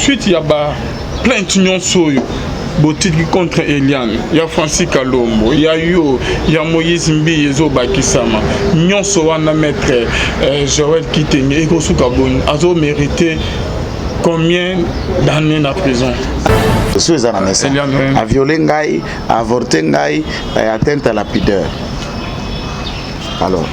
Ensuite, il y a plein de nyonso botiki contre Eliane, il y a Francis Kalombo, il y a Yo, il y a Moïse Mbi, Yezo Bakisama. Nyonso wana maître Joël Kitenge et Kosuka Bon, azo mérité combien d'années en prison? A violé ngai, a avorté ngai, a atteinte à la pudeur. Alors,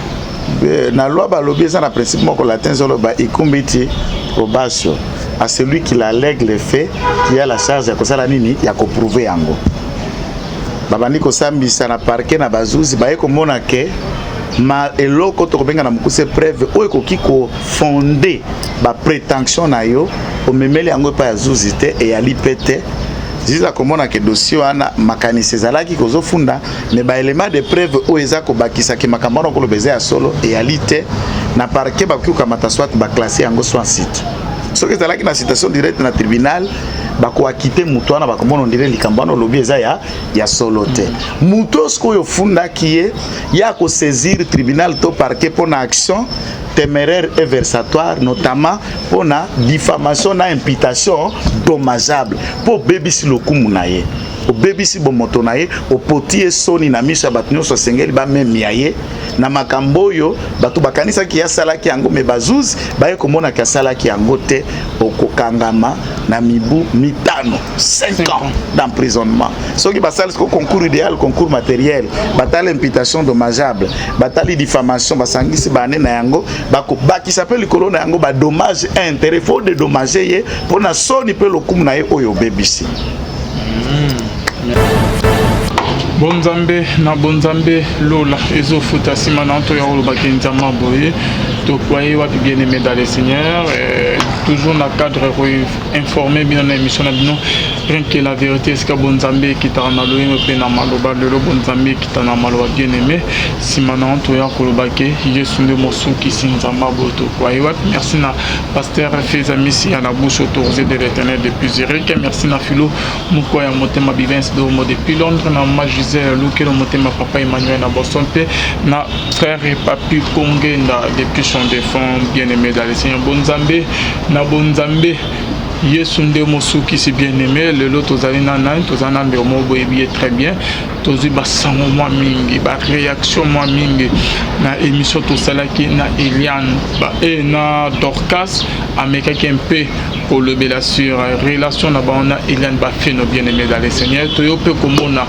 na loi balobi ça na principe moko latin zolo ba ikumbiti probation à celui qui l'allègue les faits qui a la charge ya kosala nini ya ko prouver yango. Babani ko sambisa na parquet na bazuzi ba ekomona ke ma eloko to kobenga na mukuse preuve oyo koki ko fonder ba prétention na yo o memeli yango pa ya zuzi te et ya lipete. Ziza komona ke dossier wana makanisi ezalaki kozofunda me ba élément de preuve oyo eza kobakisa ke makambo wana kolobeza ya solo etalité na parquet bakoki kokamata soit ba classer yango soit site. Soki ezalaki na citation directe na tribunal bako akite mutu wana bakomona ondire likambo wana lobi eza ya solo te. Mutu oyo funda ki ya ko saisir tribunal to parquet pour na action téméraire et versatoire, notamment pour la diffamation et imputation dommageable pour bébisi lokumu na ye. Au bébisi bomoto na ye, au potier soni na misha batunyo so sengeli ba même yaye na makambo yo batu bakanisa ki ya sala ki yango me bazuz baye komona ki ya sala ki yango te okokangama na mibu mitano 5 ans d'emprisonnement. Soki basali ko concours idéal, concours matériel, batali imputation dommageable, batali diffamation basangisi bane na yango bako baki s'appelle likolo na yango ba dommage et intérêt faut dédommager ye pour na soni pe lokumu na ye oyo bébisi. Bonzambe na bonzambe lola ezo futa simana to ya oloba kenjama boye to kwaye wa bien aimé dans le Seigneur toujours dans cadre informé bien dans émission na bino rien que la vérité est que bonzambe qui t'a na loye pe na maloba le bonzambe qui t'a na maloba bien aimé simana to ya oloba ke Yesu nde mosuki sinzama boto kwaye wa merci na pasteur Fezami si na bouche autorisée de l'Éternel depuis Zurich merci na philo mukoya motema bivens do mo depuis Londres na Luke le motema papa Emmanuel na Bosonte na frère et papi Kongenda depuis son défunt bien-aimé dans le Seigneur Bonzambe na Bonzambe Yesu nde mosuki si bien-aimé le lot tozali na tozana ndermo boyebi très bien tozi basango mwa mingi ba réaction mwa mingi na émission tosalaki na Eliane et na Dorcas amekaki un peu pour le bela sur relation na bana Eliane ba fait nos bien-aimés dans le Seigneur toyo pe komona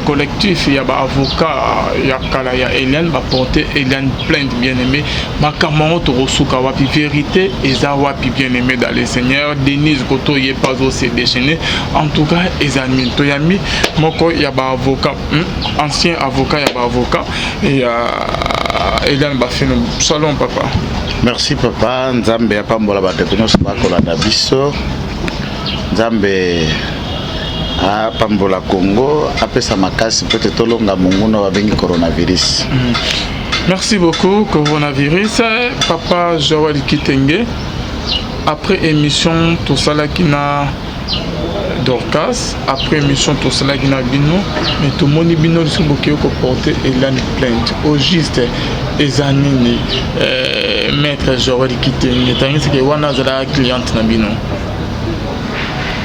collectif il y a ba avocat ya kala ya Eliane ba porter Eliane plainte bien-aimé makamano to rosuka wapi vérité eza wapi bien-aimé dans le Seigneur Denise Koto yé pas aussi déchaîné en tout cas ezami to yami moko ya ba avocat ancien avocat ya ba avocat et Eliane ba fait salon papa. Merci papa nzambe ya pambola ba tekonyo ba kolanda biso nzambe a pambola Congo apesa makasi peut-être tolonga munguno wa bengi coronavirus. Merci beaucoup coronavirus papa Joël Kitenge après émission tout ça là qui na Dorcas après émission tout cela qui n'a bino mais tout monde bino sur beaucoup que porter Eliane plainte au juste ezanini maître Joël Kitenge tangi c'est que wana zala cliente na bino.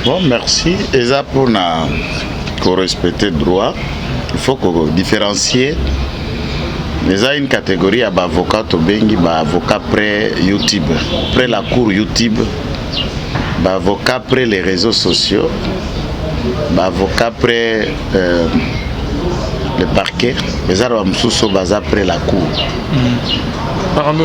Bon merci eza pour na respecter droit il faut qu'on différencier mais a une catégorie à avocat to bengi ba avocat près YouTube près la cour YouTube ba avocat près les réseaux sociaux ba avocat près le parquet mais a msuso baza près la cour. Pardon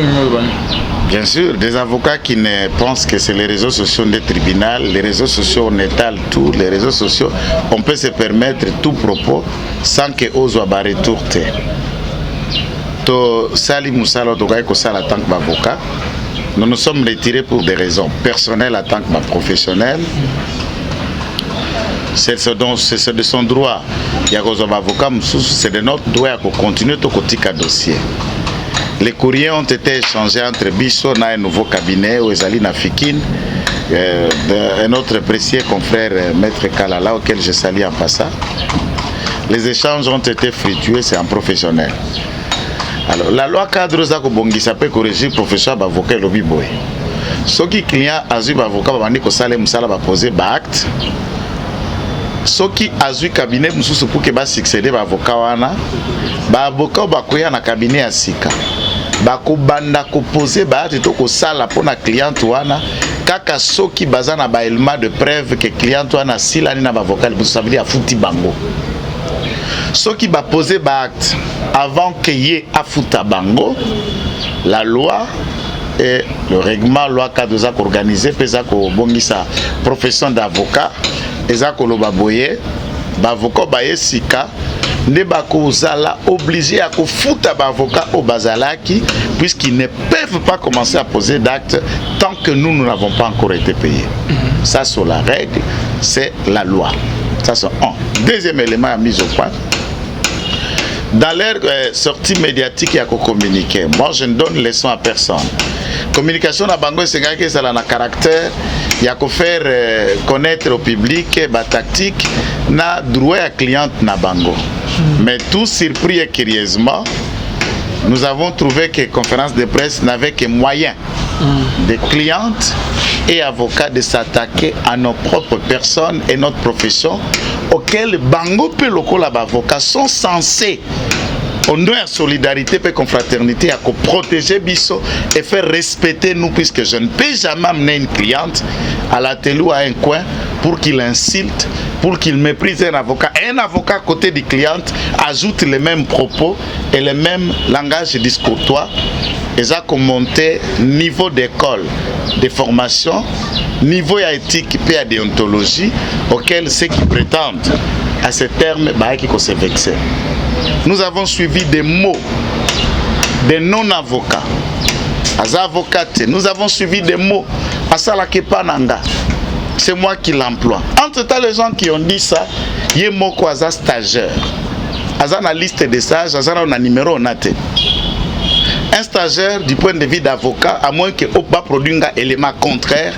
bien sûr, des avocats qui ne pensent que c'est les réseaux sociaux des tribunaux, les réseaux sociaux on étale tout, les réseaux sociaux on peut se permettre tout propos sans que ose avoir retour. To sali musalo to ko sala tant qu'avocat. Nous nous sommes retirés pour des raisons personnelles en tant que professionnel. C'est de son droit. Il y a des avocats, c'est de notre droit de continuer à côté dossier. Les courriers ont été échangés entre Bisso et un nouveau cabinet où Ezali Nafikine, un autre précieux confrère Maître Kalala auquel je salue en passant. Les échanges ont été fructueux, c'est un professionnel. Alors, la loi cadre ça peut corriger professeur avocat lobby boy. Ce qui client a eu avocat va venir au salaire musala va poser acte. Ce qui a eu cabinet mususu pour que va succéder avocat wana, avocat va koya na cabinet à sika. Bako banda ko poser acte to ko sala pour na client wana kaka soki bazana ba élément de preuve que client wana sila ni na avocat ça veut dire afuti bango. Ce qui va poser acte avant que y a futa bango, la loi et le règlement loi cadre za organisé pesa ko bongisa profession d'avocat eza ko loba boye ba avocat ba esika ne ba ko zala obligé à ko futa ba avocat au bazalaki puisqu'ils ne peuvent pas commencer à poser d'acte tant que nous n'avons pas encore été payés. Ça c'est la règle, c'est la loi. Ça c'est un. Deuxième élément à mise au point. Dans leur sortie médiatique, il y a qu'à communiquer. Moi, je ne donne leçon à personne. Communication à Bango, c'est que ça a un caractère. Il y a qu'à faire connaître au public ma tactique, na droit à cliente na Bango. Mais tout surpris et curieusement, nous avons trouvé que conférence de presse n'avait que moyen des clientes et avocats de s'attaquer à nos propres personnes et notre profession auxquelles Bango et local avocats sont censés au nom de solidarité et confraternité à protéger Bisso et faire respecter nous puisque je ne peux jamais amener une cliente à la télé ou à un coin pour qu'il insulte, pour qu'il méprise un avocat. Et un avocat à côté du client ajoute les mêmes propos et le même langage discourtois. Et ça a monté niveau d'école, de formation, niveau éthique et à déontologie auquel ceux qui prétendent à ce terme qui se vexent. Nous avons suivi des mots des non-avocats. Nous avons suivi des mots à Salakepananga. C'est moi qui l'emploie. Entre-temps, les gens qui ont dit ça, il y a mot quoi stagiaire. Aza na liste des stages, aza na numéro naté. Un stagiaire du point de vue d'avocat, à moins que Opa produise un élément contraire,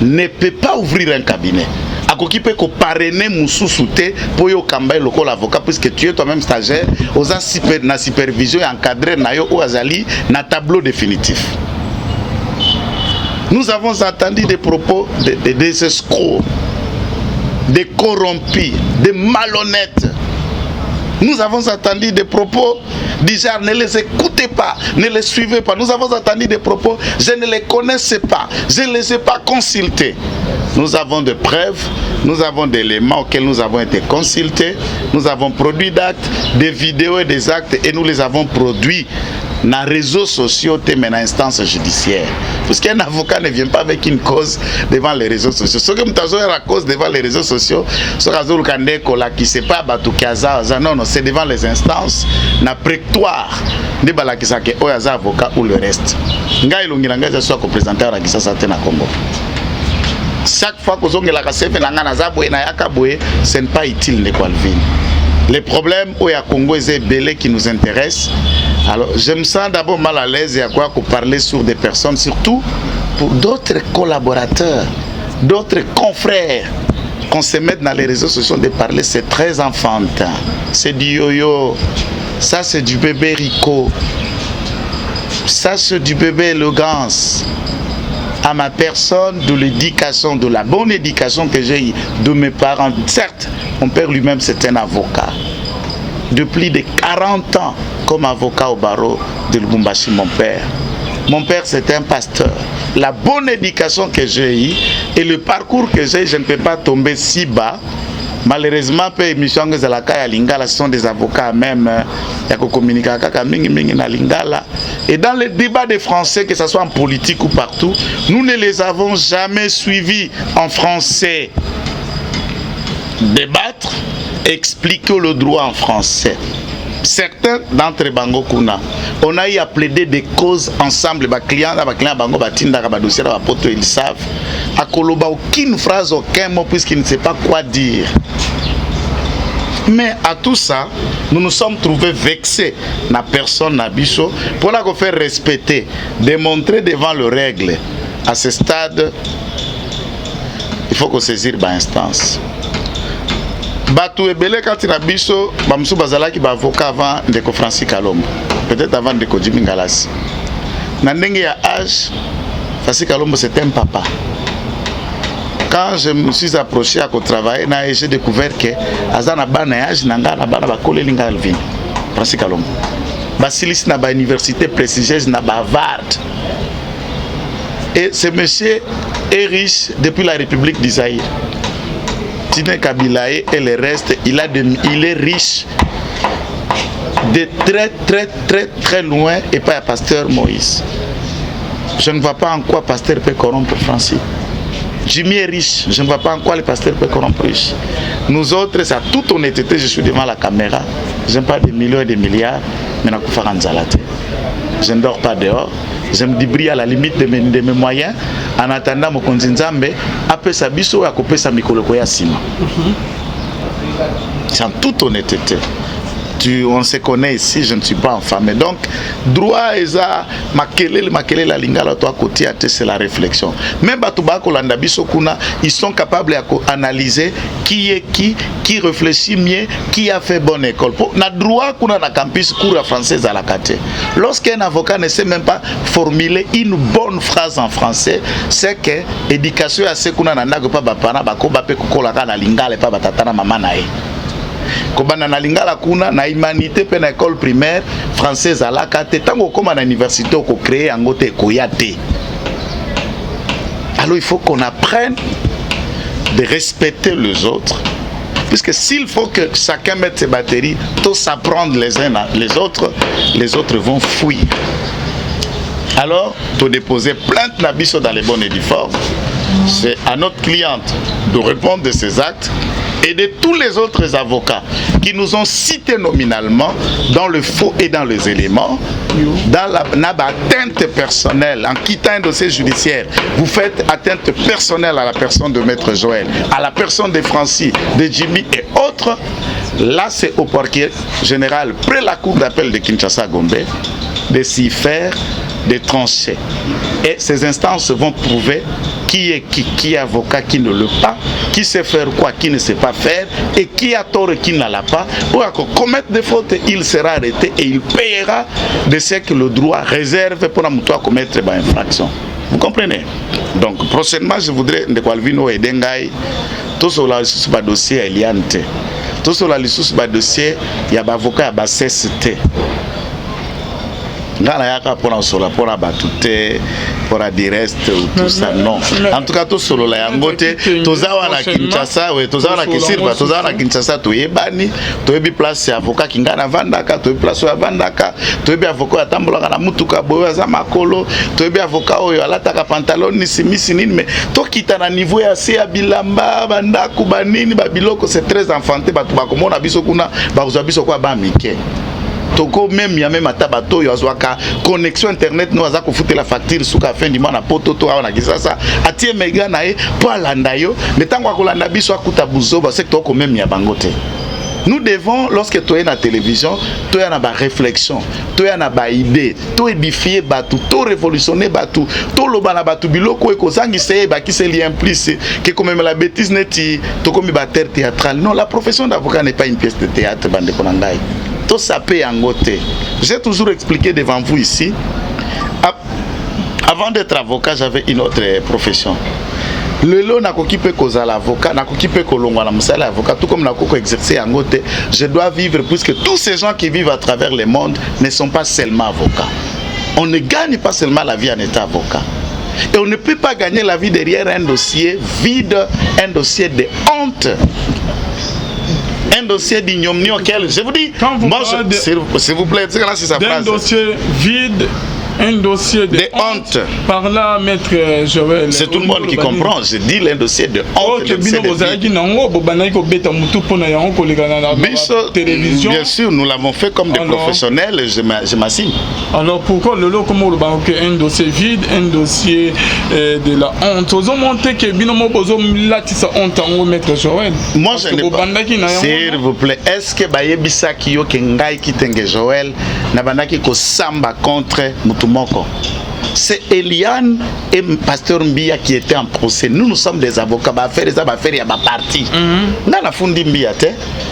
ne peut pas ouvrir un cabinet. Akoki peut parrainer Moussou-Souté pour yo kambay local avocat puisque tu es toi-même stagiaire, osa na supervision et encadré na yo ou azali na tableau définitif. Nous avons entendu des propos des escrocs, des corrompus, des malhonnêtes. Nous avons entendu des propos du genre ne les écoutez pas, ne les suivez pas. Nous avons entendu des propos je ne les connaissais pas, je ne les ai pas consultés. Nous avons des preuves, nous avons des éléments auxquels nous avons été consultés, nous avons produit d'actes, des vidéos et des actes et nous les avons produits dans les réseaux sociaux et dans l'instance judiciaire. Parce qu'un avocat ne vient pas avec une cause devant les réseaux sociaux. Ce que nous avons la cause devant les réseaux sociaux, ce qui ne sait pas non, c'est devant les instances, dans le prétoire, de balakisake oyaza avocat ou le reste. Ngai longilanga je soit représenté à la Kisasa na Congo. Chaque fois que vous avez ce n'est pas utile de Calvin. Les problèmes au Congo c'est belé qui nous intéresse. Alors je me sens d'abord mal à l'aise et à quoi parler sur des personnes, surtout pour d'autres collaborateurs, d'autres confrères qu'on se mette dans les réseaux sociaux de parler, c'est très enfantin. C'est du yo-yo, ça c'est du bébé Rico, ça c'est du bébé élégance. À ma personne, de l'éducation, de la bonne éducation que j'ai eue de mes parents. Certes, mon père lui-même c'est un avocat. De plus de 40 ans comme avocat au barreau de Lubumbashi, mon père. Mon père c'est un pasteur. La bonne éducation que j'ai eue et le parcours que j'ai, je ne peux pas tomber si bas. Malheureusement, ce sont des avocats même et dans les débats des Français, que ce soit en politique ou partout, nous ne les avons jamais suivis en français. Débattre, expliquer le droit en français. Certains d'entre Bango Kuna, on a eu à plaider des causes ensemble. Les clients Bango Batinda, ils savent. À Koloba, aucune phrase, aucun mot, puisqu'ils ne savent pas quoi dire. Mais à tout ça, nous nous sommes trouvés vexés na personne na biso pour la faire respecter, démontrer devant les règles. À ce stade, il faut qu'on saisisse l'instance. Batou ebele quand il a biso, bamsou bazala ki ba avocat avant Ndeko Francis Kalombo, peut-être avant Ndeko Jimmy Ngalas. Na ndenge ya âge, Francis Kalombo, c'est un papa. Quand je me suis approché à travailler, j'ai découvert que Azana Banayage Nanga Nabana Bakole Lingalvin. Francis Kalombo. Basilis na ba université prestigieuse na Bavard. Et ce monsieur est riche depuis la République d'Isaïe. Tine Kabilae et le reste, il est riche de très loin et pas à Pasteur Moïse. Je ne vois pas en quoi Pasteur peut corrompre Francis. Jimmy est riche, je ne vois pas en quoi le pasteur peut corrompre riche. Nous autres, c'est à toute honnêteté, je suis devant la caméra. Je n'aime pas des millions et des milliards, mais je ne dors pas dehors. Je me débrouille à la limite de mes moyens. En attendant, mon konzinzambe, après sa biso, à couper sa mikoloko ya sima. C'est en toute honnêteté. On se connaît ici, je ne suis pas infamé. Donc, droit et ça, makele la lingala toi côté c'est la réflexion. Même Batubako Landabiso Kuna, ils sont capables d'analyser qui est qui réfléchit mieux, qui a fait bonne école. Na droit kuna na campus cours française à la cate. Lorsqu'un avocat ne sait même pas formuler une bonne phrase en français, c'est que éducation à ce kuna na nago pas bapana bako bape kokola na lingala pas batatana mama nae. Kobana na lingala kuna na humanité pe na école primaire française à la cate tango comme à l'université ko créer en gote koyate. Alors il faut qu'on apprenne de respecter les autres, puisque s'il faut que chacun mette ses batteries, tous s'apprendre les uns les autres vont fuir. Alors, tu déposer plainte nabiso dans les bonnes et due formes. C'est à notre cliente de répondre de ses actes et de tous les autres avocats qui nous ont cités nominalement dans le faux et dans les éléments, dans la atteinte personnelle, en quittant un dossier judiciaire, vous faites atteinte personnelle à la personne de Maître Joël, à la personne de Francis, de Jimmy et autres. Là, c'est au parquet général, près la cour d'appel de Kinshasa-Gombe, de s'y faire, de trancher. Et ces instances vont prouver qui est avocat, qui ne le pas, qui sait faire quoi, qui ne sait pas faire, et qui a tort et qui ne l'a pas. Pour commettre des fautes, il sera arrêté et il payera de ce que le droit réserve pour commettre une infraction. Vous comprenez? Donc, prochainement, je voudrais de Qualvino et Dengai, tout sur la sous dossier Eliante, tout sur la sous dossier, il y a un avocat à CST. Pour la batute, pour la direct ou tout ça, non. En tout cas, tout solo la yangote, tozawa na Kinshasa, oui, tozawa na Kisirva, tozawa na Kinshasa, toyebani, toyebi place avocat kingana vandaka, toyebi place ya vandaka, toyebi avocat ya tambola na mutuka boya za makolo, toyebi avocat oyo alataka pantalon ni simisi nini, mais tokita na niveau ya se ya bilamba, bandaku banini, babiloko, c'est très enfanté, batu bakomona biso kuna, bakozwa biso kwa ba mike. Toko même ya même atabato yo azwaka connexion internet no azako foutre la facture suka fin du mois na poto to na kisasa atie mega na e po alanda yo mais tango akolanda biso akuta buzo ba c'est toko même ya bangote. Nous devons, lorsque tu es dans la télévision, tu es dans la réflexion, tu es dans la idée, tu édifier batu, tu révolutionner batu, tu loba na batu biloko e kozangi seye ba qui se lien plus que comme même la bêtise neti to comme batteur théâtral. Non, la profession d'avocat n'est pas une pièce de théâtre bande konangai. Tout ça paye en côté. J'ai toujours expliqué devant vous ici. Avant d'être avocat, j'avais une autre profession. Le lot n'a qu'occupé cause à l'avocat, n'a qu'occupé colongo à la moussa l'avocat, tout comme n'a qu'occupé exercer en côté. Je dois vivre puisque tous ces gens qui vivent à travers le monde ne sont pas seulement avocats. On ne gagne pas seulement la vie en état avocat. Et on ne peut pas gagner la vie derrière un dossier vide, un dossier de honte. Un dossier d'ignominie auquel, je vous dis, moi, s'il vous plaît, c'est sa phrase. Un dossier vide, un dossier de honte. Par là, Maître Joël. C'est tout le monde qui comprend. Je dis un dossier de honte. Bien sûr, nous l'avons fait comme des professionnels, je m'assigne. Alors pourquoi le lot comme un dossier vide, un dossier de la honte? Vous avez montré que Binomo Bozo Latissa honte en Maître Joël. Moi je n'ai pas. S'il vous plaît, est-ce que Bayebisa Kiyo Kengai Kitenge Joël Nabandaki ko samba contre Mutumoko? C'est Eliane et Pasteur Mbia qui étaient en procès. Nous sommes des avocats. Bah faire des affaires, il y a ma partie. Na fundi Mbia te,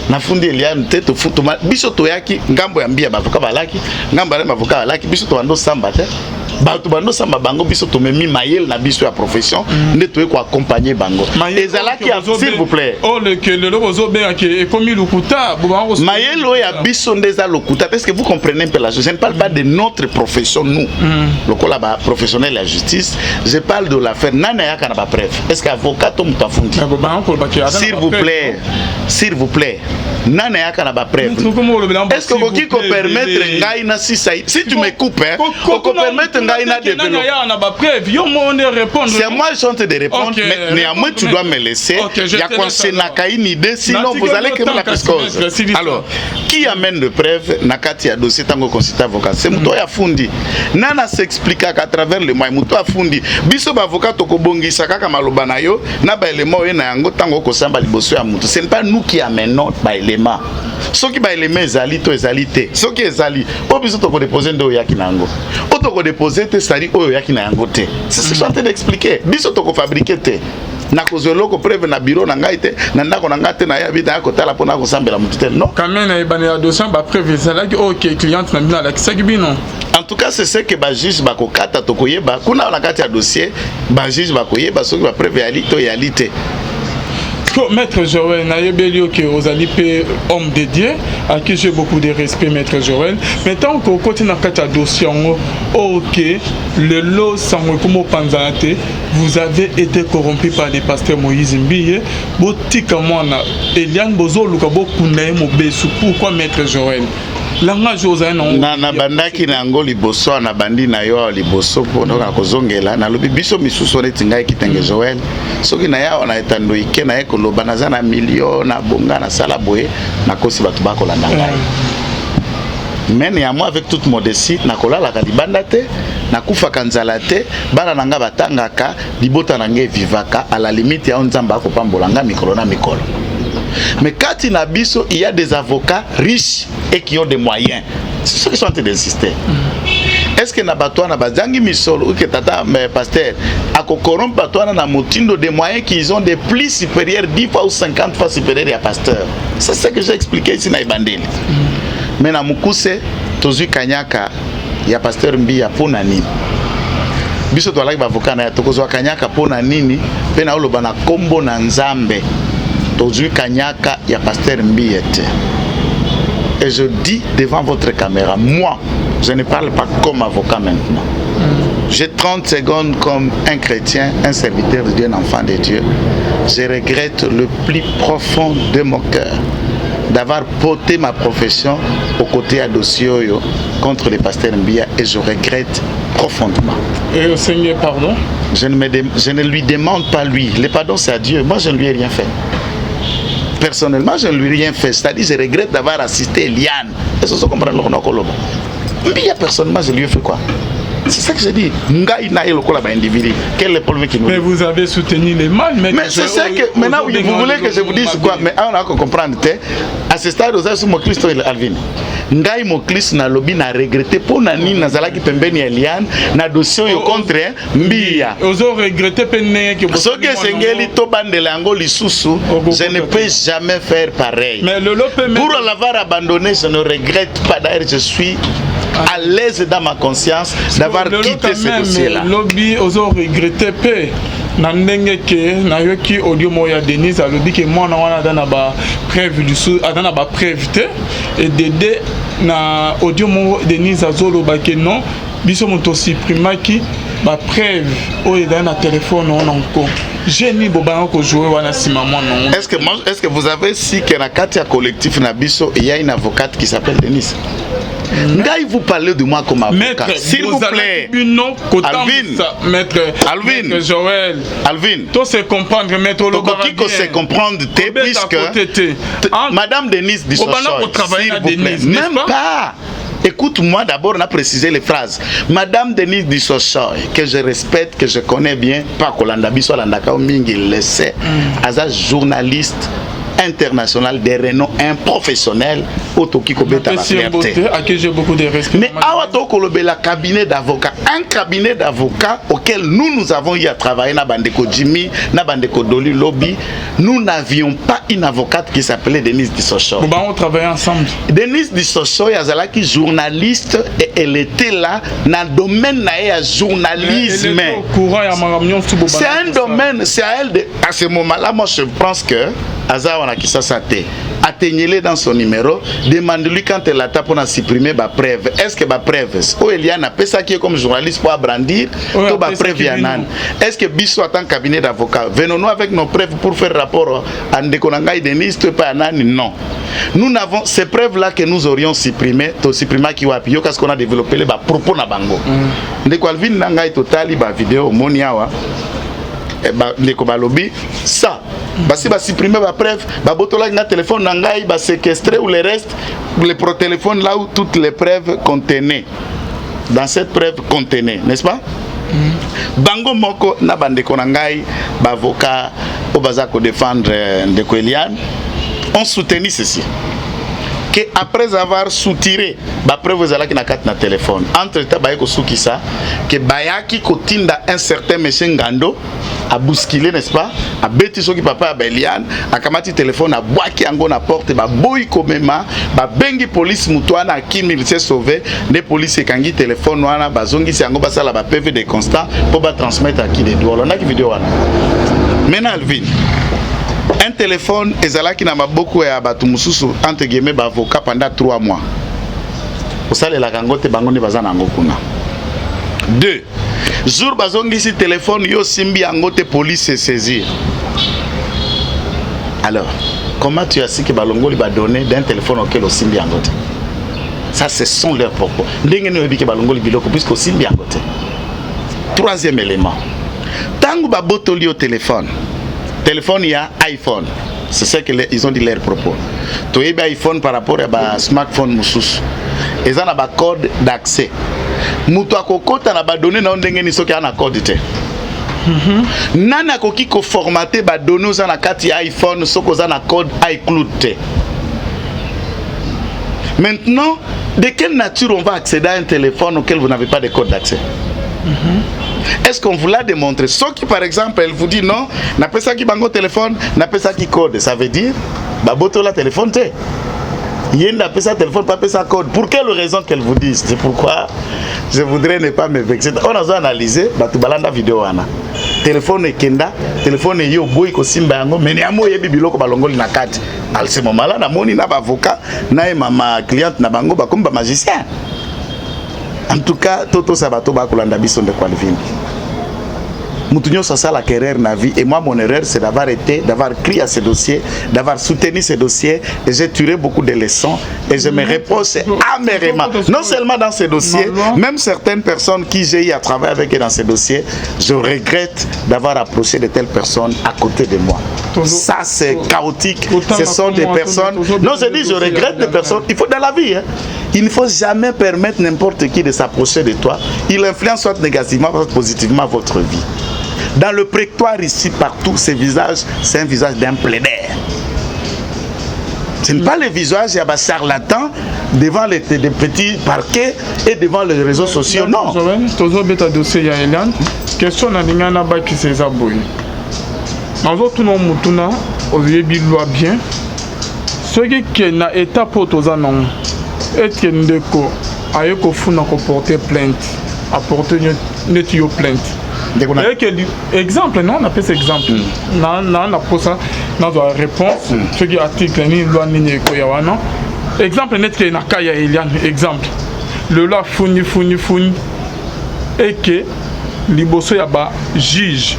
na fundi Eliane te, to futu ma. Biso toyaki, ngambo ya Mbia avocat balaki, ngambo ya avocat balaki, biso to ando samba te. bato bando samba bango biso to memi mayel na biso ya profession nde to ko accompagner bango ezalaki s'il vous plaît oh le lobozo ben que comme lokuta mayel o ya biso ndeza lokuta parce que vous comprenez un peu la chose. Je ne parle pas de notre profession nous le collab professionnel la justice, je parle de l'affaire nana yaka na ba preuve. Est-ce que avocat to mutafundi s'il vous plaît nana yaka na ba preuve. Est-ce que vous ko permettre ngai na si tu me coupes on peut permettre ngai na développer. C'est moi je chante de répondre mais néanmoins tu dois me laisser. Il y a conseiller une idée sinon vous allez que la cause. Alors qui amène de preuves na kati ya dossier tango consultant avocat c'est muto ya fundi nana s'explique à travers le mois muto ya fundi biso ba avocat to ko bongisa kaka maloba na yo na ba élément na yango tango ko samba liboso ya muto. Ce n'est pas nous qui amenons ba élément ceux qui ba élément ezali to ezali te ceux qui ezali o biso to ko déposer ndo yaki nango o to ko déposer te sari o yaki na yango te. C'est ce que je suis en train d'expliquer. Biso to ko fabriquer te na kozolo ko preuve na bureau na ngai te na ndako na ngate na ya vida ko tala pona ko sambela mutu te non quand même na ibane ya dossier ba preuve ezala ki OK client na bina la kisaki bino. En tout cas c'est ce que ba juge ba ko kata to koyeba kuna na kati ya dossier ba juge ba koyeba soki ba preuve ya lito ya lite. Maître Joël, vous allez homme dédié, à qui j'ai beaucoup de respect, Maître Joël. Mais tant qu'on continue à faire un dossier, ok, le lot sans panzanate, vous avez été corrompu par les pasteurs Moïse Mbiye, Eliane Bozo, Lukabo Kunae Mobesu. Pourquoi Maître Joël? na bandaki na ngo liboso na bandi na yo liboso pono ka kozongela na lobi biso misuso neti ngai kitenge Joël soki na ya na etando ike na eko loba na za na million na bonga na sala boye na kosi batu ba kolanda ngai mais néanmoins avec toute modestie na kolala ka libanda te na kufa kanzala te bana nanga batangaka libota na ngai vivaka à la limite ya nzamba ko pambola nga mikolo na mikolo. Mais quand il y a des avocats riches et qui ont des moyens. C'est ce que je suis en train d'insister. Est-ce que Nabatouana Nabazangi Misol ou que Tata Pasteur a corrompu Batouana na motindo des moyens qu'ils ont des plus supérieurs 10 fois ou 50 fois supérieurs à Pasteur. C'est ce que j'ai expliqué ici dans Ibandeli. Mais na Mukuse, Tozu Kanyaka, il y a Pasteur Mbiya Ponani. Biso to alaki avocat na tokozwa Kanyaka pona nini pe na oloba na kombo na Nzambe. Tozu Kanyaka ya Pasteur Mbiete. Et je dis devant votre caméra, moi, je ne parle pas comme avocat maintenant. J'ai 30 secondes comme un chrétien, un serviteur de Dieu, un enfant de Dieu. Je regrette le plus profond de mon cœur d'avoir porté ma profession aux côtés à Dossio contre le pasteur Mbia et je regrette profondément. Et au Seigneur, pardon? Je ne lui demande pas lui. Le pardon, c'est à Dieu. Moi, je ne lui ai rien fait. Personnellement, je ne lui ai rien fait. C'est-à-dire, je regrette d'avoir assisté Eliane. Est-ce que vous comprenez le Koloba? Mbia, personnellement, je lui ai fait quoi? C'est ça que je dis. Mais vous avez soutenu les mâles. Mais c'est ça que maintenant vous voulez que je vous dise quoi? Mais on a comprendre. À ce stade, vous avez mon Christ Alvin. Ngai mo Christ na lobby na regretté pour nani na zalaki pembeni Eliane na dossier contre Mbia. Ozo regretté penne que ce que sengeli to bandela yango lisusu, je ne peux jamais faire pareil. Mais pour l'avoir abandonné, je ne regrette pas. D'ailleurs, je suis à l'aise dans ma conscience d'avoir quitté ce dossier-là. Lobby ozo regretté pe na ndenge ke na yoki audio moya Denise a lobby que moi na wana dana ba preuve du sou adana ba preuve te et dédé na audio mo Denise azolo ba que non biso moto supprimaki ba preuve o eda na téléphone on encore génie boba ko jouer wana sima moi non. Est-ce que vous avez si que na katia collectif na biso il y a une avocate qui s'appelle Denise? Ngai, vous parlez de moi comme avocat. S'il vous plaît. Maître Joël. Alvin. Tout se comprendre, maître Lobarabien. Qui se comprendre, puisque Madame Denise dit s'il vous plaît. Même pas. Écoute-moi d'abord, on a précisé les phrases. Madame Denise Dissochoy, que je respecte, que je connais bien, pas Kolanda Biso Landaka Mingi, il le sait, as un journaliste international de renom, un professionnel Otoki Kobeta la fierté. À qui j'ai beaucoup de respect. Mais Awato Kolobe, la cabinet d'avocats, un cabinet d'avocats auquel nous avons eu à travailler, na Bandeko Jimmy, na Bandeko Doli Lobby, nous n'avions pas une avocate qui s'appelait Denise Dissocho. On travaillait ensemble. Denise Dissocho, qui journaliste, et elle était là dans le domaine de journalisme. C'est un domaine, c'est à elle de. À ce moment-là, moi je pense que Azawana qui s'assate, atteignez-le dans son numéro, demandez-lui quand elle a tapé pour supprimer ma preuve. Est-ce que ma preuve, ou Eliane a fait ça qui est comme journaliste pour brandir, tout ma preuve Yanan. Est-ce que Bissou a un cabinet d'avocats? Venons-nous avec nos preuves pour faire rapport à Ndekonanga et Denise, tu pas Yanan? Non. Nous avons ces preuves-là que nous aurions supprimées, tu supprimes qui wapi, parce qu'on a développé les propos na bango. Ndekwalvin Nanga et Totali, ba vidéo, Moniawa. Ça, si va supprimer ma preuve, va botola un téléphone nangai, va séquestrer ou le reste, le téléphone là où toutes les preuves contenaient. Dans cette preuve contenait, n'est-ce pas? Bango moko na bandeko nangai, avocat, au bazako défendre Ndeko Eliane, on soutenait ceci. Que après avoir soutiré ba preuve zala ki na carte na téléphone entre temps bayeko soukisa que bayaki kotinda un certain monsieur Ngando a bousculé, n'est-ce pas, a beti soki papa a Eliane a kamati téléphone a boaki ango na porte ba boy komema ba bengi police mutwana kimi il s'est sauvé les police ekangi téléphone wana bazongi si ango basala ba PV de constat pour ba transmettre à qui des doigts on a qui vidéo wana maintenant Alvin. Un téléphone ezalaki na maboko ya batu mususu entre guillemets ba avocat pendant 3 mois. Osale la kangote bangondi bazana ngo kuna. 2. Jour bazongi si téléphone yo simbi angote police se saisir. Alors, comment tu as su que balongoli va donner d'un téléphone auquel simbi angote? Ça ce sont leurs propos. Ndenge no yebi ke balongoli biloko puisque simbi angote. 3e élément. Tangu ba botoli au téléphone. Téléphone, il y a iPhone. C'est ça qu'ils ont dit leur propos. Tu as iPhone par rapport à smartphone moussous. Ils ont un code d'accès. Moutou a kokota na ba donné na ondenge ni soki ana code te. Nana koki ko formater ba donné za na kati iPhone soko za na code iCloud te. Maintenant, de quelle nature on va accéder à un téléphone auquel vous n'avez pas de code d'accès? Est-ce qu'on vous l'a démontré? Sauf qui par exemple elle vous dit non, n'a pas ça qui bango téléphone, n'a pas ça qui code, ça veut dire bah boto la téléphone te. Il n'a pas ça téléphone, pas ça code. Pour quelle raison qu'elle vous dise? C'est pourquoi je voudrais ne pas me vexer. On a analysé, bah tu balanda vidéo ana. Téléphone est kenda, téléphone est yo boy ko simba yango, mais néamo yebi biloko balongoli na kati. À ce moment-là, na moni na ba avocat, na ma cliente na bango ba comme ba magicien. En tout cas, Toto Sabato Bakolanda Bisson de Qualvin. Moutounio ça la carrière na vie et moi mon erreur c'est d'avoir été, d'avoir crié à ces dossiers, d'avoir soutenu ces dossiers et j'ai tiré beaucoup de leçons et je me repose amèrement. Non seulement dans ces dossiers, même certaines personnes qui j'ai eu à travailler avec eux dans ces dossiers, je regrette d'avoir approché de telles personnes à côté de moi. Ça c'est chaotique, ce sont des personnes. Non, je dis je regrette des personnes, il faut dans la vie. Hein. Il ne faut jamais permettre n'importe qui de s'approcher de toi. Il influence soit négativement, soit positivement votre vie. Dans le prétoire ici, partout, ce visage, c'est un visage d'un plaider. Ce n'est pas le visage, il y a des charlatans devant les petits parquets et devant les réseaux sociaux. Non. Question na lingana ba ki seza boy. Nazo tuno mutuna oyebi loi bien. Ce qui na état potoza non. Et que ndeko ayeko funa ko porter plainte, apporter net yo plainte. Exemple, non, on appelle cet exemple. Non, on a pour ça, on a réponse. Ce qui article, ni loi ni koyawana. Exemple, net que nakaya Eliane. Exemple, le loi founi. Et que liboso ya ba juge,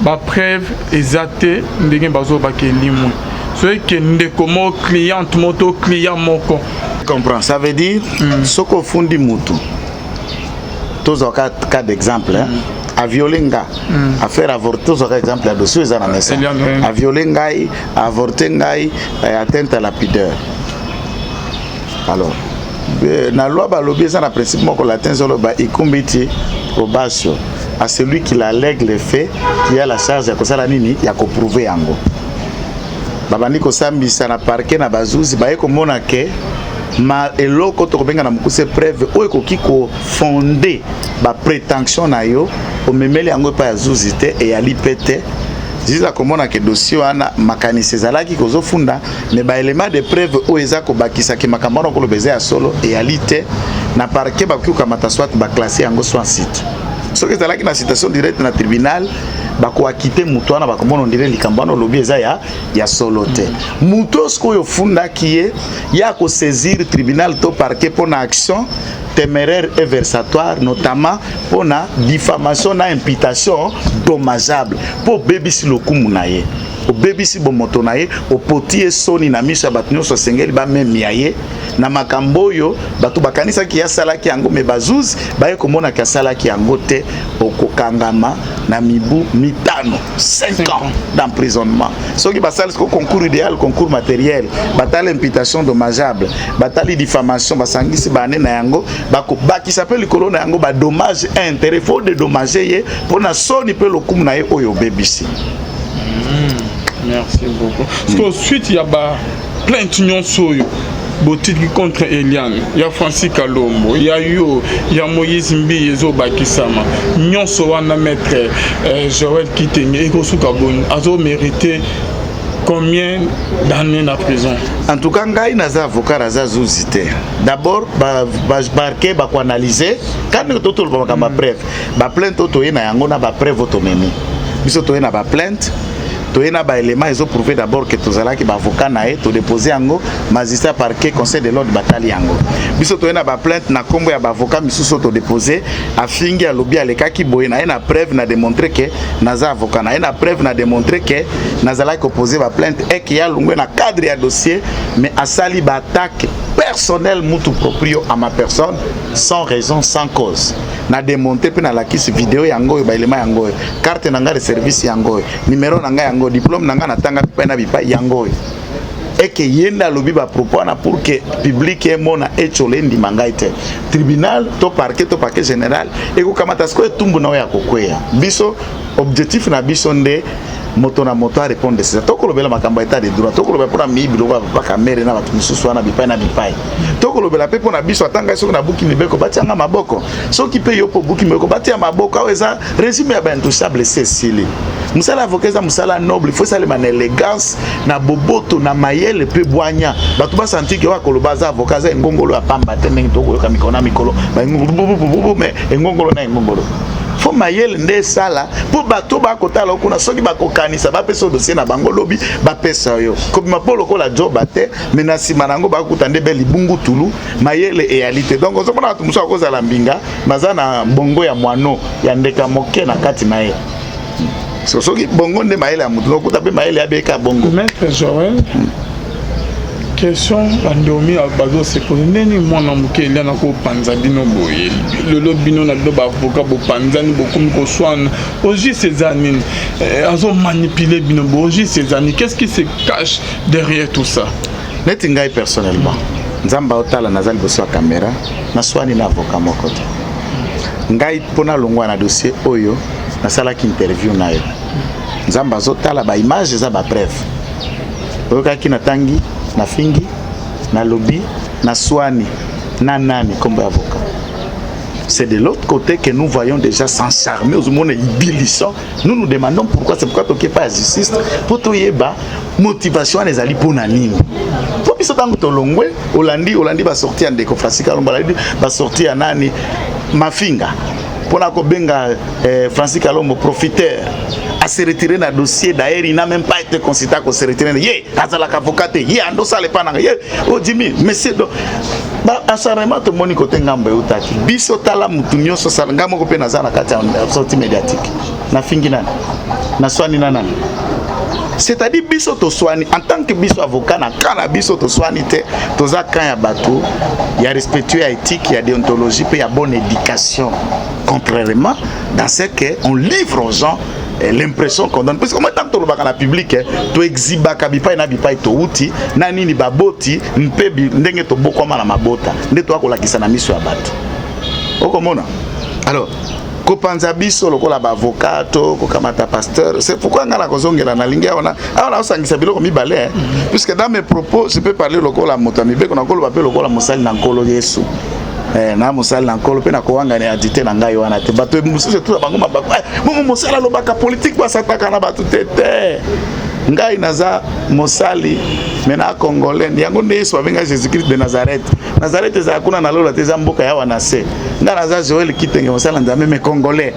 ba preuve exacte, ndenge bazo ba ke limwe. Ce qui ndeko mo client moto client moko. Comprends, ça veut dire ce qu'on fondi mutu. Tous en cas d'exemple, à violer nga, à faire avorter, tous en exemple, à dossier à la maison, à violer ngai, à avorter ngai, atteinte à la pudeur. Alors, la loi balobi ça na principe moko latin sur le ba ikumbiti obasio à celui qui l'allègue les faits, qui a la charge ya kosala nini ya ko prouver yango. babandi kosambisa na parquet na bazuzi baye komona ke ma eloko tokobenga na mokuse preuve oyo ekoki kofonder baprétention na yo omemeli yango epai ya zuzi te eyali pe te ziza komona ke dossier wana makanisi ezalaki kozofunda me baelema de preuve oyo eza kobakisaki makambo wana koloba eza ya solo eyali te na parquet bakoki kokamata swat baklasse yango soit site soki ezalaki na citation directe na tribunal bakoakite mutu wana bakomona ondire likambo wana olobi eza ya solo te mutu oyo ofundaki ye ya kosaisir tribunal to parquet mpona action téméraire et versatoire notamment pour la diffamation na imputation dommageable pour bébisi lokumu na ye o bébisi bomoto na ye o potie soni na miso bato nyonso sengeli ba memi ye na makambo yo bato bakanisa ki ya salaki yango me bazuzi baye komona ki salaki yango te okokangama na mibu mitano 5 ans d'emprisonnement soki basali ko concours idéal concours matériel batali imputation dommageable batali diffamation basangisi bane na yango bakisa pe likolo na yango ba dommage et intérêt faut dédommager ye pour na soni pe lokumu na ye oyo bébisi. Merci beaucoup. Parce qu'ensuite, il y a plainte nyonso botiki contre Eliane, il y a Francis Kalombo, il y a Yo, il y a Moïse Mbi, Yezo Bakisama. Nyonso wana maître Joël Kitenge, Ekosuka Boni, azo mérité combien d'années en prison? En tout cas, ngai naza avocat naza zuzite. D'abord, barke ba ko analyser quand toto ba preuve. Ba plainte toto na yango na ba preuve automemi. Biso to na ba plainte toyena ba élément ils ont prouvé d'abord que tozala ki ba avocat na to déposer yango magistrat parquet conseil de l'ordre batali yango biso toyena ba plainte na kombo ya ba avocat misuso to déposer afingi ya lobby aleka ki boye na preuve na démontrer que naza avocat na preuve na démontrer que nazala ko poser ba plainte et qu'il y a longwe na cadre ya dossier mais asali ba attaque personnel mutu proprio à ma personne sans raison sans cause na démonter pe na la kisi vidéo yango ba élément yango carte nanga de service yango numéro nanga yango diplôme nanga na tanga pe na bipa yango et que yenda lobi ba propos na pour que public et mona echolendi mangaite tribunal to parquet général et ko kamata sko tumbu na ya kokwea biso objectif na biso nde moto na moto a répondre c'est ça tokolobela makamba état de droit tokolobela pour mi biloko ba kamera na batu misusu na bipai tokolobela pe pona biso atanga soko na buki mibeko batianga maboko soki pe yo po buki mibeko batia maboko aweza résumé ya intouchable Cécile musala avocat za musala noble faut ça le man élégance na boboto na mayele pe boanya batu ba sentir que wa koloba za avocat za ngongolo ya pamba te ndenge tokoyoka mikolo ba ngongolo mais ngongolo na ngongolo faut mayele nde sala pour bato ba kotala okuna soki bakokanisa ba pesa dossier na bango lobi ba pesa yo kobima polo ko la job ate menasi manango ba kutande be libungu tulu mayele et réalité donc ozo mona tumuso akoza la mbinga mazana bongo ya mwano ya ndeka moke na kati na ye soki bongo nde mayele ya mutu okuta pe mayele abeka bongo maître Joël question bandomi abazo se pose neni mwana muke eliana ko panza bino boye le lobino na do ba avocat bo panza ni bokum ko swana oji ces années azo manipuler bino boji ces années qu'est-ce qui se cache derrière tout ça neti ngai personnellement nzamba otala nazali boso caméra na swani na avocat mokoto ngai pona longwa na dossier oyo na sala ki interview na yo nzamba zotala ba image za ba preuve oyoka ki na tangi na fingi na lobby na swani na nani comme avocat c'est de l'autre côté que nous voyons déjà s'encharmer aux monde ibilissant nous nous demandons pourquoi c'est pourquoi toke pas justice pour toyeba motivation les ali pour nani pour biso tango tolongwe Olandi va sortir ndeko Francis Kalombo va sortir nani mafinga pour na ko benga Francis Kalombo profiteur à se retirer dans le dossier d'ailleurs il n'a même pas été considéré qu'on se retirer yé azala avocat yé ando sale pas na yé oh Jimmy mais c'est donc ba asarema to moni côté ngambo utaki biso tala mutu nyonso sala ngamo ko pe nazana kati ya sortie médiatique na fingi nani na swani nani c'est-à-dire biso to swani en tant que biso avocat na kana biso to swani te toza kan ya bato ya respectueux ya éthique ya déontologie pe ya bonne éducation contrairement dans ce que on livre aux gens l'impression qu'on donne parce que tant que tu le public tu exhiba kabipa na bipa to uti na nini baboti mpebi ndenge to boko na mabota nde to akolakisa na miso ya bato okomona alors kopanza biso lokola ba avocat to kokamata pasteur. C'est pourquoi ngala kozongela na linga wana na osangisa biloko mibale puisque dans mes propos je peux parler lokola motami be kona kolo ba pe lokola mosali na nkolo Yesu. Na mosali na nkolo pe na kowanga ne adité na ngai wana te bato mususu tout bango mabako bongo mosala lobaka politique ba sataka na bato tete ngai naza mosali mena congolais yango ne Yesu abenga Jésus Christ de Nazareth. Nazareth eza kuna na lola teza mboka ya wana se nga naza Joël Kitenge mosala nzambe mais congolais.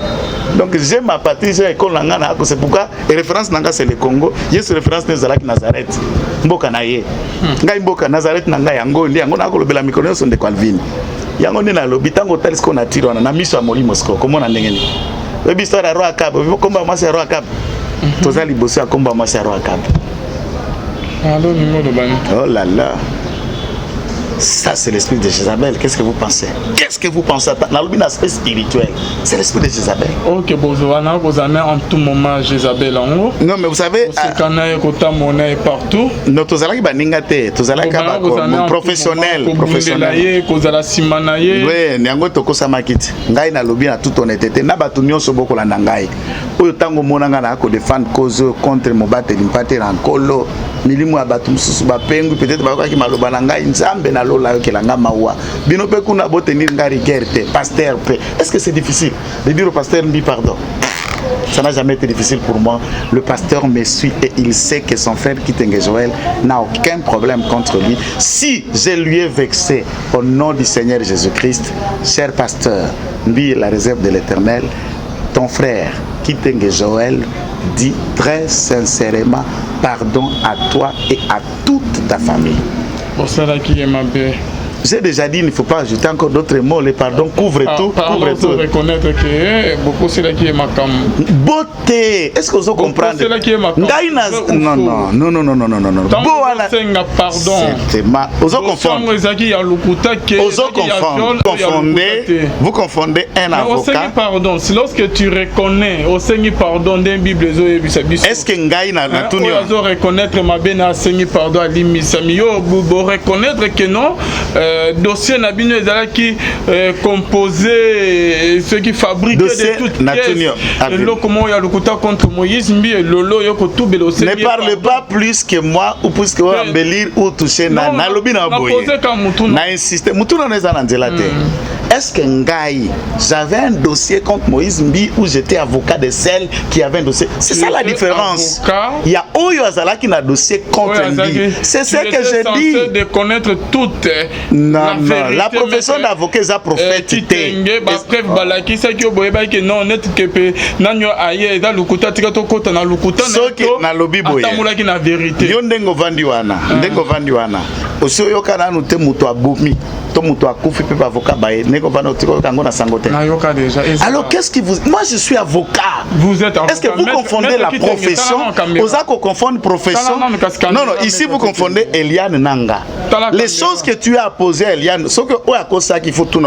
Donc j'ai ma patrie j'ai école na ngana c'est pourquoi référence nanga c'est le Congo. Yesu référence ne zalaki Nazareth mboka na ye ngai mboka Nazareth na ngai yango ndi yango na kolobela mikono so de Calvin yango ndi na lobi tango talisko na tiro na miso ya Molimo Mosco komona ndengeni webi histoire ya roi Akab komba masi ya roi Akab tozali bosi ya komba masi ya roi Akab. Oh là là. Ça, c'est l'esprit de Jézabel. Qu'est-ce que vous pensez? Qu'est-ce que vous pensez? Dans l'aspect spirituel, c'est l'esprit de Jézabel. Ok, vous avez en tout moment Jézabel en haut. Non, mais vous savez. Partout. Non, tu as baningate, tu as professionnel. Professionnel. Oui, Nyango Toko Samakit. Ngai na lobby na toute honnêteté. Na batunyo soboko la nangai. Oyo tango monanga na ko défendre cause contre Mobate Limpate en Kolo. Milimu abatu mususu ba pengu peut-être ba ki maloba na ngai nzambe na lola yokelanga mawa bino pe kuna botenir ngari gerte pasteur pe. Est-ce que c'est difficile de dire au pasteur mbi pardon? Ça n'a jamais été difficile pour moi. Le pasteur me suit et il sait que son frère Kitenge Joël n'a aucun problème contre lui. Si je lui ai vexé au nom du Seigneur Jésus-Christ, cher pasteur, mbi la réserve de l'Éternel, ton frère Kitenge Joël dit très sincèrement pardon à toi et à toute ta famille. Pour cela qui est ma belle. J'ai déjà dit, il ne faut pas ajouter encore d'autres mots. Le pardon couvre tout. Couvre tout. Reconnaître que beaucoup c'est là qui est ma cam. Beauté. Est-ce que vous comprenez? C'est là qui est ma cam. Non, non, non, non, non, non, non, non, non. Pardon. C'est ma. Vous confondez. Vous confondez un avocat. Pardon. C'est lorsque tu reconnais, au Seigneur pardon d'un Bible. Est-ce que Ngaï n'a pas tout dit? Reconnaître ma bena Seigneur pardon à l'immisami. Vous reconnaître que non. Dossier Nabino qui composé ceux qui fabriquent de toutes pièces. Le comment il y a le côté contre Moïse Mbi Lolo yoko tout belosé. Ne parle pas plus que moi ou plus que moi embellir ou toucher na lobi na boye. Na insister Mutuna neza na nzelate. Est-ce que Ngaï, j'avais un dossier contre Moïse Mbi où j'étais avocat de celle qui avait un dossier? C'est ça la différence. Il y a Oyo Azala qui a un dossier contre Mbi. C'est ce que je dis. De connaître toutes. Non, non. La profession d'avocat est prophétique. Alors qu'est-ce qui vous... Moi je suis avocat. Vous êtes avocat. Est-ce que vous confondez la profession? Vous confondez profession? Non, non, ici vous confondez Eliane Nanga. Les choses que tu as posées à Eliane, ce que qu'il faut tout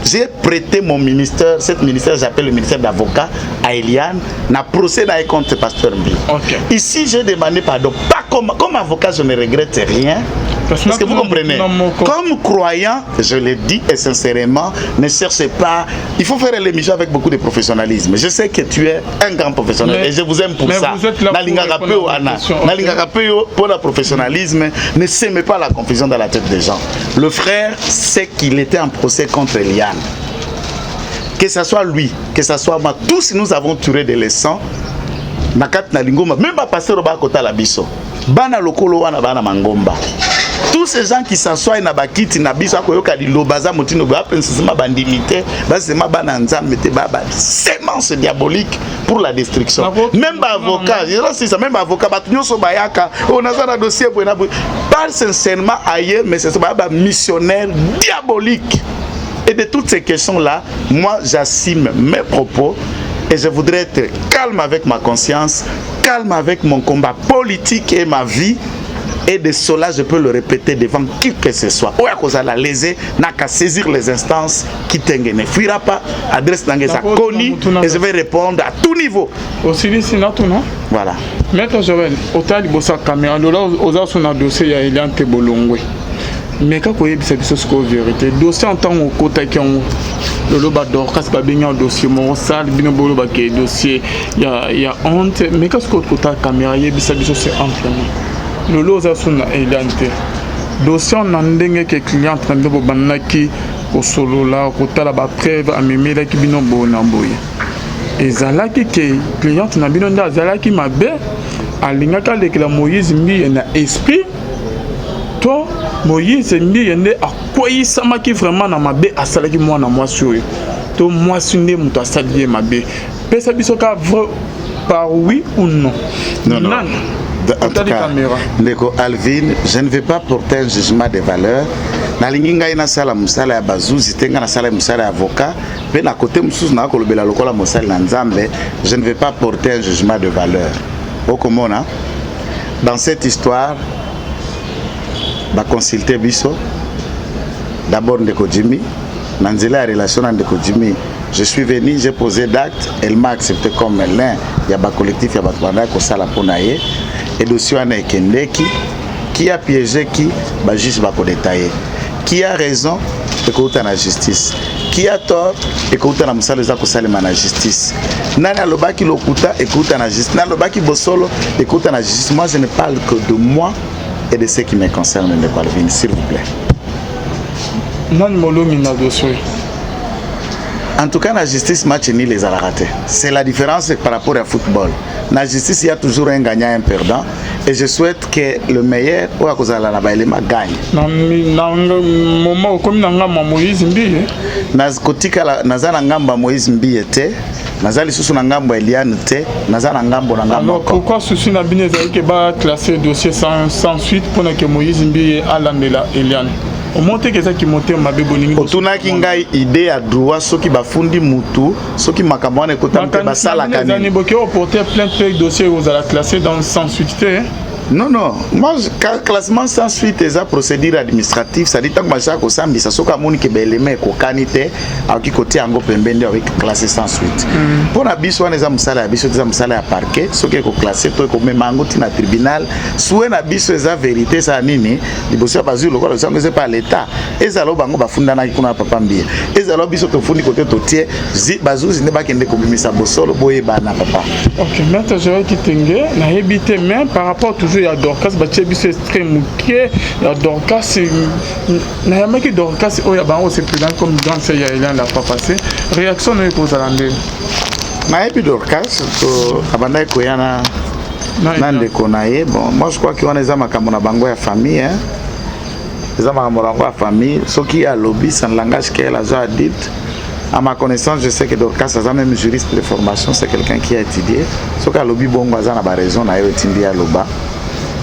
j'ai prêté mon ministère, cette ministère j'appelle le ministère d'avocat à Eliane, n'a procédé contre Pasteur Mbi. Ici j'ai demandé pardon, pas comme avocat je ne regrette rien. Parce que vous comprenez, comme croyant, je le dis et sincèrement, ne cherchez pas, il faut faire l'émission avec beaucoup de professionnalisme. Je sais que tu es un grand professionnel et je vous aime pour ça. Pour le professionnalisme, ne s'aimez pas la confusion dans la tête des gens. Le frère sait qu'il était en procès contre Eliane. Que ce soit lui, que ce soit moi, tous nous avons tiré des leçons. Même pas passer au bas côté la biso. Bana lokolo wana bana mangomba. Tous ces gens qui s'assoient na bakiti na biso akoyoka lilobaza motino ba pensema bandimité basema bana nzambe te baba sémence diabolique pour la destruction. Même avocat, c'est ça, même avocat batunyo so bayaka on a un dossier pour parle sincèrement ailleurs mais c'est ça missionnaire diabolique. Et de toutes ces questions là, moi j'assume mes propos. Et je voudrais être calme avec ma conscience, calme avec mon combat politique et ma vie. Et de cela, je peux le répéter devant qui que ce soit. Ou à cause de la lésée, n'a qu'à saisir les instances qui ne fuira pas. Adresse d'Angesa connue et je vais répondre à tout niveau. Aussi, c'est non? Voilà. Maître Joël, au Tali Bossa Caméra, là, aux autres, on a dossier, il y a Eliane Tebolongwe. mais kako yebisa biso siko vérité dossier en tant que kota ki on lolo ba Dorcas ba benga dossier mon sal bino bolo ba ke dossier ya honte mais qu'est-ce que kota caméra yebisa biso c'est entre nous lolo za suna elante dossier on ndenge ke client na ndebo banaki ko solo la kota la ba preuve amemela ki bino bona boye ezalaki ke client na bino nda azalaki mabe alingaka lekela Moïse Mbiye na esprit to Moïse Mbiye nde akoyisamaki vraiment na mabe asalaki mwana mwasi oyo to mwasi nde muto asali ye mabe pesa biso ka vrai par oui ou non. Non. En tout cas, Ndeko Alvin, je ne vais pas porter un jugement de valeur. Nalingi ngai na sala musala ya bazuzi tenga na sala musala ya avocat pe na côté mususu na kolobela lokola musala na nzambe, je ne vais pas porter un jugement de valeur. Okomona dans cette histoire ba consulter biso d'abord Ndeko Jimmy na nzela ya relation na Ndeko Jimmy. Je suis venu, j'ai posé d'acte, elle m'a accepté comme l'un ya ba collectif ya bato banda ko sala pona ye et dossier na ekendeki qui a piégé qui ba juste ba ko détailler. Qui a raison, écoute la justice. Qui a tort, écoute la musala za kosalema na justice. Nana lobaki lokuta, écoute la justice. Nana lobaki bosolo, écoute la justice. Moi, je ne parle que de moi et de ce qui me concerne, Ndeko Alvin, s'il vous plaît. Non, molo mina dossier. En tout cas, la justice match ni les a ratés. C'est la différence par rapport au football. Dans la justice, il y a toujours un gagnant et un perdant. Et je souhaite que le meilleur ou à cause de la gagne. Dans le moment où comme Moïse Mbiye, nazana ngamba Moïse Mbiye te, nazali susu na ngambo Eliane te, nazana ngambo na ngambo. Alors pourquoi souci na bine ezali ba classer dossier sans suite pour que Moïse Mbiye alandela Eliane? Au monte que ça qui monte mabe boningi. Otunaki ngai idée à droit soki bafundi mutu, soki makambo na ekota mpe basala kanini. Nani boke au porter plein de dossiers aux à la classer dans sans suite. Non, moi, classement sans suite, c'est une procédure administrative. Ça dit que je suis samedi, ça soka moni ke beleme ko kanite aki côté ango pembende avec classé sans suite. Pour na biso wana za musala biso za musala ya parquet, soki ko classer to ko mema ango tina tribunal, soué na biso za vérité ça nini, liboso bazu lokolo ça ngeze pas l'état. Ezalo bango bafunda na kuna papa mbie. Ezalo biso to fundi côté to tie, bazu zine ba kende ko bimisa bosolo boye bana papa. OK, maintenant je vais kitenge na hebité même par rapport toujours ya Dorcas batie biso extrême muke ya Dorcas na yamaki Dorcas oya bango c'est plus comme dans ce ya il a pas passé réaction ne cause à l'ande na epi Dorcas to abanda ko yana nande konaye bon moi je crois qu'il y a des makambo na bango ya famille hein les makambo na bango ya famille ce qui a lobby sans langage qu'elle a déjà dit. À ma connaissance, je sais que Dorcas a même juriste de formation, c'est quelqu'un qui a étudié. Ce qu'a lobby bon a raison, a étudié à l'Oba.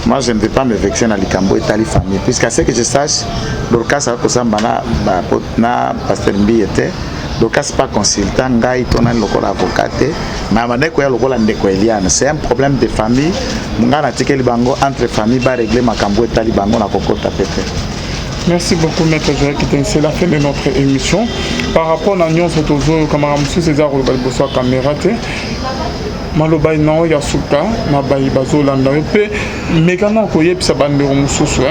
Moi, je ne vais pas me vexer dans les Cambo et dans les familles. Puisqu'à ce que je sache, Dorcas a na pasteur Mbi était. Dorcas pas consultant, gars, il tourne le avocat. C'est un problème de famille. Mungana tike libango entre familles va régler ma Cambo et Talibango na kokota pété. Merci beaucoup, Maître Joël. C'est la fin de notre émission. Par rapport à l'Union, c'est toujours comme M. César ou Balbosoa Caméra. Malobai non yasuka mabai bazola ndape mekana ko yepisa bandero mususu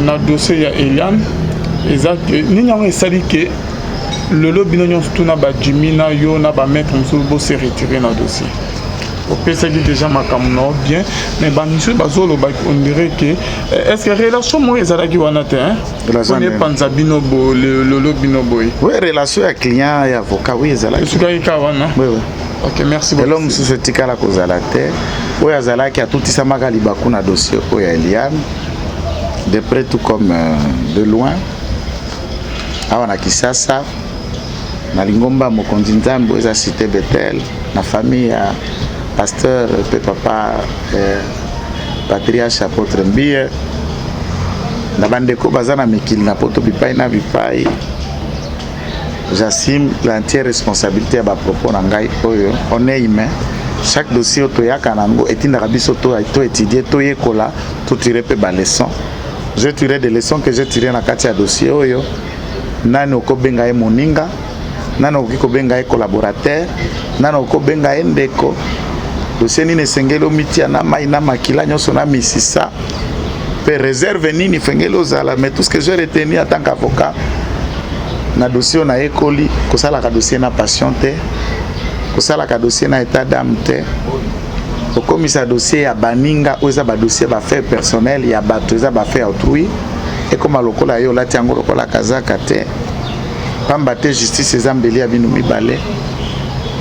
na dossier ya Eliane exact nini on esali ke le lobby non tuna ba Jimina yo na ba maître mususu bo se retirer na dossier. Au PC déjà makamno bien mais banisu bazolo ba on dirait que est-ce que relation moi ezalaki wana te hein on est panza binobo le lobby binobo oui relation avec client et avocat oui ezalaki suka ikawana oui OK merci beaucoup l'homme sous tikala kozala te oui azalaki atutisama libaku na dossier oya Eliane de près tout comme de loin awana Kisasa na lingomba mokonzi nzambo eza cité Bethel na famille ya pasteur papa patriarche apôtre Mbiye na bandeko bazana mikili na poto bipai na bipai j'assume l'entière responsabilité à ma propos nangai oyo on est humain chaque dossier to yaka nango etinda biso to étudier to yekola to tirer pe ba leçon je tirer des leçons que j'ai tiré na kati ya dossier oyo nani okobenga e moninga nani okikobenga e collaborateur nani okobenga e ndeko dossier nini sengelo mitia na mai na makila nyoso na misisa pe réserve nini fengeli ozala. Mais tout ce que j'ai retenu en tant qu'avocat na dossier na ekoli kosala ka dossier na patient te, kosala ka dossier na état d'âme te, okomisa dossier ya baninga oza ba dossier ba fait personnel ya bato eza ba fait autrui et comme lokola yo lati yango lokola kazaka te pamba te justice ezambeli ya bino mibale.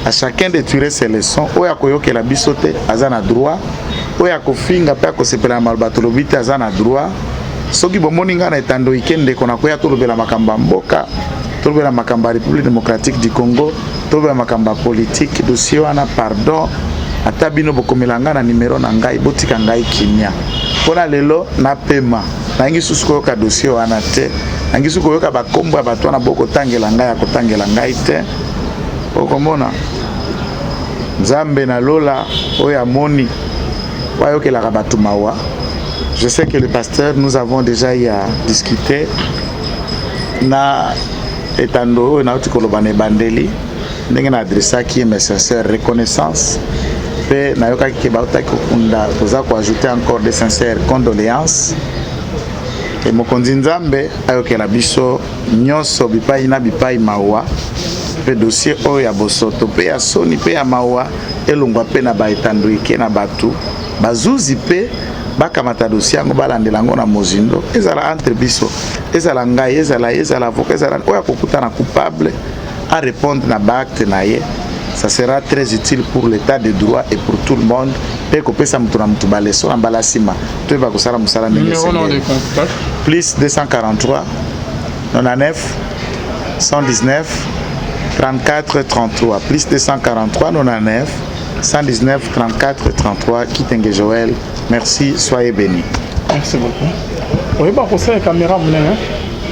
À chacun de tirer ses leçons. Oya koyokela biso te azana droit, oya kofinga pe akosepela malobato lobite azana droit. Soki bomoni nga na etando ikende kona koya tolobela makamba mboka, tolobela makamba République démocratique du Congo, tolobela makamba politique dossier wana pardon. Ata bino bokomela nga na numéro na ngai botika ngai kimia. Pona lelo na pema. Nangi susu koyoka dossier wana te. Nangi susu koyoka bakombo ya bato wana boko tangela ngai ya kotangela ngai te. Okomona Nzambe na lola oya moni wayokelaka bato mawa. Je sais que le pasteur, nous avons déjà y à discuter na etando na utikoloba ne bandeli ndenge na adressa qui mes sincères reconnaissance pe na yoka ki bauta kokunda toza ko ajouter encore des sincères condoléances et mokonzi Nzambe ayokela biso nyonso bipai na bipai mawa pe dossier oyo ya bosoto pe ya soni pe ya mawa elongwa pe na baetando ike na batu bazuzi pe bakamata dossier yango balandela yango na mozindo ezala entre biso ezala ngai ezala avocat ezala oyo akokutana coupable à répondre na baacte na ye. Ça sera très utile pour l'état de droit et pour tout le monde. Pe kopesa mutu na mutu baleso na balasima to ba kosala musala ndenge plus 243 99 119 34 33 plus 243 99 119 34 33 Kitenge Joël. Merci, soyez bénis. Merci beaucoup. Oui, bah, pour ça, la caméra,